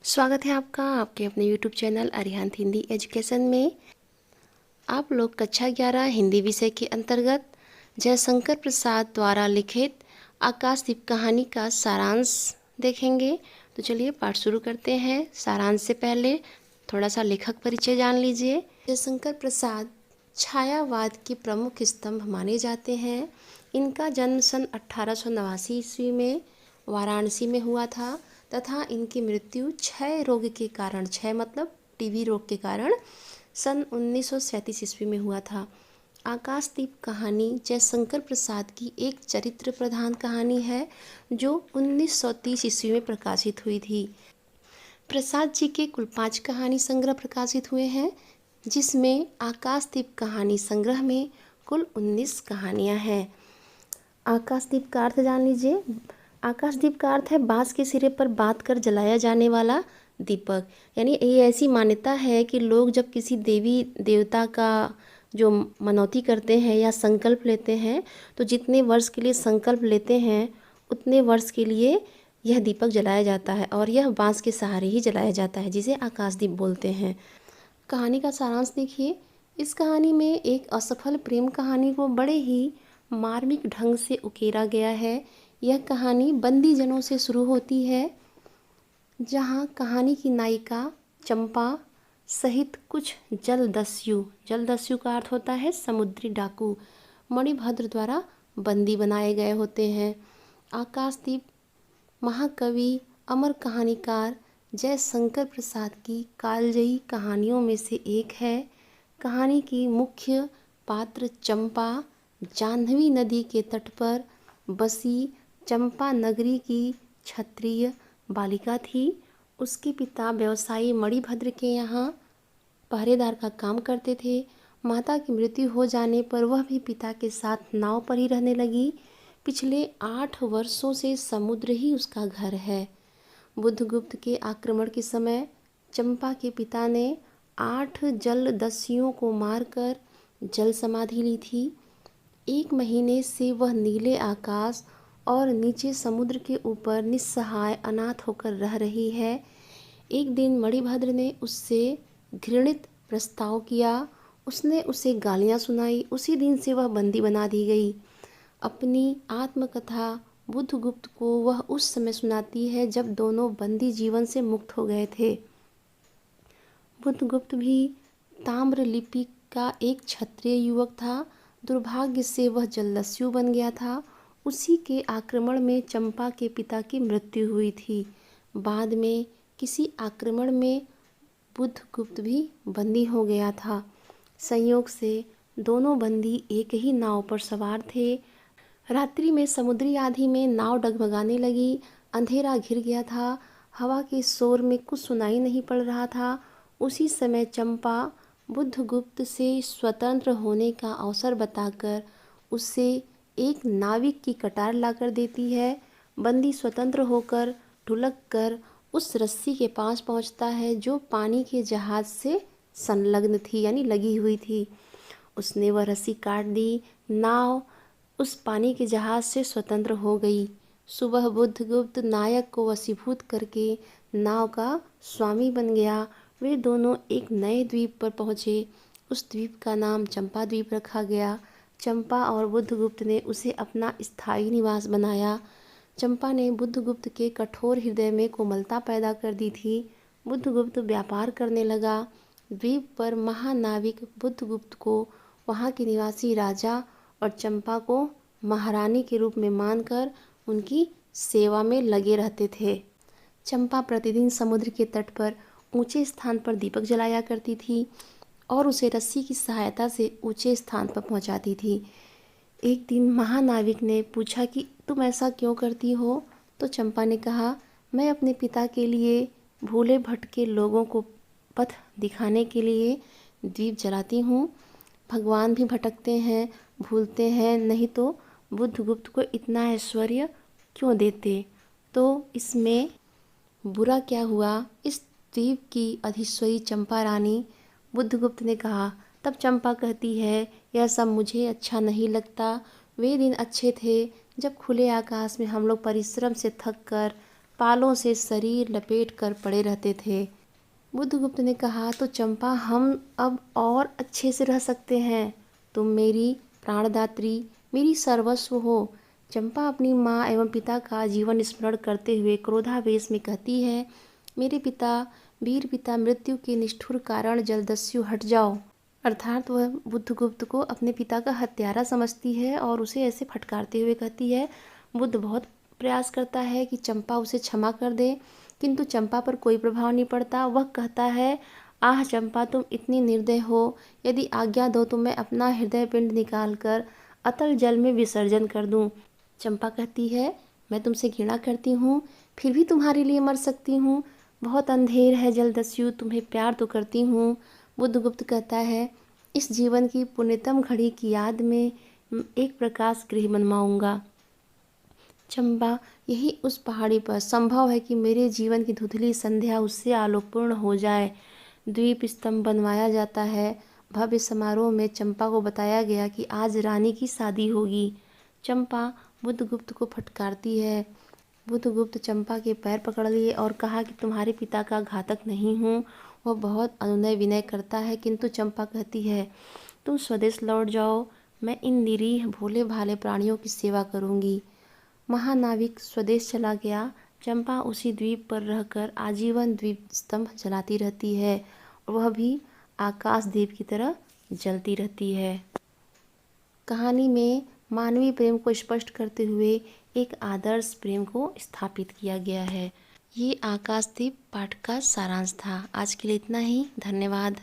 स्वागत है आपका आपके अपने YouTube channel Arihant Hindi education में। आप लोग कक्षा 11 हिंदी विषय के अंतर्गत जयशंकर प्रसाद द्वारा लिखित आकाशदीप कहानी का सारांश देखेंगे। तो चलिए पाठ शुरू करते हैं। सारांश से पहले थोड़ा सा लेखक परिचय जान लीजिए। जयशंकर प्रसाद छायावाद के प्रमुख स्तंभ माने जाते हैं। इनका जन्म सन 1889 ईस्वी में वाराणसी में हुआ था तथा इनकी मृत्यु क्षय रोग के कारण, क्षय मतलब टीबी रोग के कारण, सन 1937 ईस्वी में हुआ था। आकाशदीप कहानी जयशंकर प्रसाद की एक चरित्र प्रधान कहानी है जो 1930 ईस्वी में प्रकाशित हुई थी। प्रसाद जी के कुल 5 कहानी संग्रह प्रकाशित हुए हैं, जिसमें आकाशदीप कहानी संग्रह में कुल 19 कहानियाँ हैं। आकाशदीप का अर्थ जान लीजिए। आकाशदीप का अर्थ है बांस के सिरे पर बांध कर जलाया जाने वाला दीपक। यानी ये ऐसी मान्यता है कि लोग जब किसी देवी देवता का जो मनौती करते हैं या संकल्प लेते हैं, तो जितने वर्ष के लिए संकल्प लेते हैं उतने वर्ष के लिए यह दीपक जलाया जाता है और यह बांस के सहारे ही जलाया जाता है, जिसे आकाशदीप बोलते हैं। कहानी का सारांश देखिए। इस कहानी में एक असफल प्रेम कहानी को बड़े ही मार्मिक ढंग से उकेरा गया है। यह कहानी बंदीजनों से शुरू होती है, जहां कहानी की नायिका चंपा सहित कुछ जलदस्यु का अर्थ होता है समुद्री डाकू, मणिभद्र द्वारा बंदी बनाए गए होते हैं। आकाशदीप महाकवि अमर कहानीकार जयशंकर प्रसाद की कालजयी कहानियों में से एक है। कहानी की मुख्य पात्र चंपा जाह्नवी नदी के तट पर बसी चंपा नगरी की क्षत्रिय बालिका थी। उसके पिता व्यवसायी मणिभद्र के यहाँ पहरेदार का काम करते थे। माता की मृत्यु हो जाने पर वह भी पिता के साथ नाव पर ही रहने लगी। पिछले 8 वर्षों से समुद्र ही उसका घर है। बुद्धगुप्त के आक्रमण के समय चंपा के पिता ने 8 जलदस्युओं को मारकर जल समाधि ली थी। 1 महीने से वह नीले आकाश और नीचे समुद्र के ऊपर निस्सहाय अनाथ होकर रह रही है। एक दिन मणिभद्र ने उससे घृणित प्रस्ताव किया। उसने उसे गालियां सुनाई। उसी दिन से वह बंदी बना दी गई। अपनी आत्मकथा बुद्धगुप्त को वह उस समय सुनाती है जब दोनों बंदी जीवन से मुक्त हो गए थे। बुद्धगुप्त भी ताम्र लिपि का एक क्षत्रिय युवक था। दुर्भाग्य से वह जलदस्यु बन गया था। उसी के आक्रमण में चंपा के पिता की मृत्यु हुई थी। बाद में किसी आक्रमण में बुद्धगुप्त भी बंदी हो गया था। संयोग से दोनों बंदी एक ही नाव पर सवार थे। रात्रि में समुद्री आंधी में नाव डगमगाने लगी। अंधेरा घिर गया था। हवा के शोर में कुछ सुनाई नहीं पड़ रहा था। उसी समय चंपा बुद्धगुप्त से स्वतंत्र होने का अवसर बताकर उससे एक नाविक की कटार लाकर देती है। बंदी स्वतंत्र होकर ढुलक कर उस रस्सी के पास पहुंचता है जो पानी के जहाज से संलग्न थी, यानी लगी हुई थी। उसने वह रस्सी काट दी। नाव उस पानी के जहाज से स्वतंत्र हो गई। सुबह बुद्धगुप्त नायक को वशीभूत करके नाव का स्वामी बन गया। वे दोनों एक नए द्वीप पर पहुँचे। उस द्वीप का नाम चंपा द्वीप रखा गया। चंपा और बुद्धगुप्त ने उसे अपना स्थायी निवास बनाया। चंपा ने बुद्धगुप्त के कठोर हृदय में कोमलता पैदा कर दी थी। बुद्धगुप्त व्यापार करने लगा। द्वीप पर महानाविक बुद्धगुप्त को वहाँ के निवासी राजा और चंपा को महारानी के रूप में मानकर उनकी सेवा में लगे रहते थे। चंपा प्रतिदिन समुद्र के तट पर ऊंचे स्थान पर दीपक जलाया करती थी और उसे रस्सी की सहायता से ऊंचे स्थान पर पहुंचाती थी। एक दिन महानाविक ने पूछा कि तुम ऐसा क्यों करती हो? तो चंपा ने कहा, मैं अपने पिता के लिए भूले भटके लोगों को पथ दिखाने के लिए दीप जलाती हूँ। भगवान भी भटकते हैं, भूलते हैं, नहीं तो बुद्धगुप्त को इतना ऐश्वर्य क्यों देते? तो इसमें बुरा क्या हुआ? इस द्वीप की अधीश्वरी चंपा रानी। बुद्धगुप्त ने कहा। तब चंपा कहती है, यह सब मुझे अच्छा नहीं लगता। वे दिन अच्छे थे जब खुले आकाश में हम लोग परिश्रम से थक कर बालों से शरीर लपेट कर पड़े रहते थे। बुद्धगुप्त ने कहा, तो चंपा हम अब और अच्छे से रह सकते हैं। तुम मेरी प्राणदात्री, मेरी सर्वस्व हो। चंपा अपनी माँ एवं पिता का जीवन स्मरण करते हुए क्रोधावेश में कहती है, मेरे पिता, वीर पिता, मृत्यु के निष्ठुर कारण जलदस्यु हट जाओ। अर्थात वह बुद्धगुप्त को अपने पिता का हत्यारा समझती है और उसे ऐसे फटकारते हुए कहती है। बुद्ध बहुत प्रयास करता है कि चंपा उसे क्षमा कर दे, किंतु चंपा पर कोई प्रभाव नहीं पड़ता। वह कहता है, आह चंपा, तुम इतनी निर्दय हो, यदि आज्ञा दो तो मैं अपना हृदय पिंड निकाल कर अतल जल में विसर्जन कर दूं। चंपा कहती है, मैं तुमसे घृणा करती हूँ, फिर भी तुम्हारे लिए मर सकती हूँ। बहुत अंधेर है जलदस्यु, तुम्हें प्यार तो करती हूँ। बुद्धगुप्त कहता है, इस जीवन की पुण्यतम घड़ी की याद में एक प्रकाश गृह बनवाऊंगा। चंपा, यही उस पहाड़ी पर संभव है कि मेरे जीवन की धुंधली संध्या उससे आलोकपूर्ण हो जाए। द्वीप स्तंभ बनवाया जाता है। भव्य समारोह में चंपा को बताया गया कि आज रानी की शादी होगी। चंपा बुद्धगुप्त को फटकारती है। बुद्धगुप्त चंपा के पैर पकड़ लिए और कहा कि तुम्हारे पिता का घातक नहीं हूँ। वह बहुत अनुनय विनय करता है, किंतु चंपा कहती है, तुम स्वदेश लौट जाओ, मैं इन निरीह भोले भाले प्राणियों की सेवा करूँगी। महानाविक स्वदेश चला गया। चंपा उसी द्वीप पर रहकर आजीवन द्वीप स्तंभ जलाती रहती है और वह भी आकाश दीप की तरह जलती रहती है। कहानी में मानवीय प्रेम को स्पष्ट करते हुए एक आदर्श प्रेम को स्थापित किया गया है। ये आकाशदीप पाठ का सारांश था। आज के लिए इतना ही। धन्यवाद।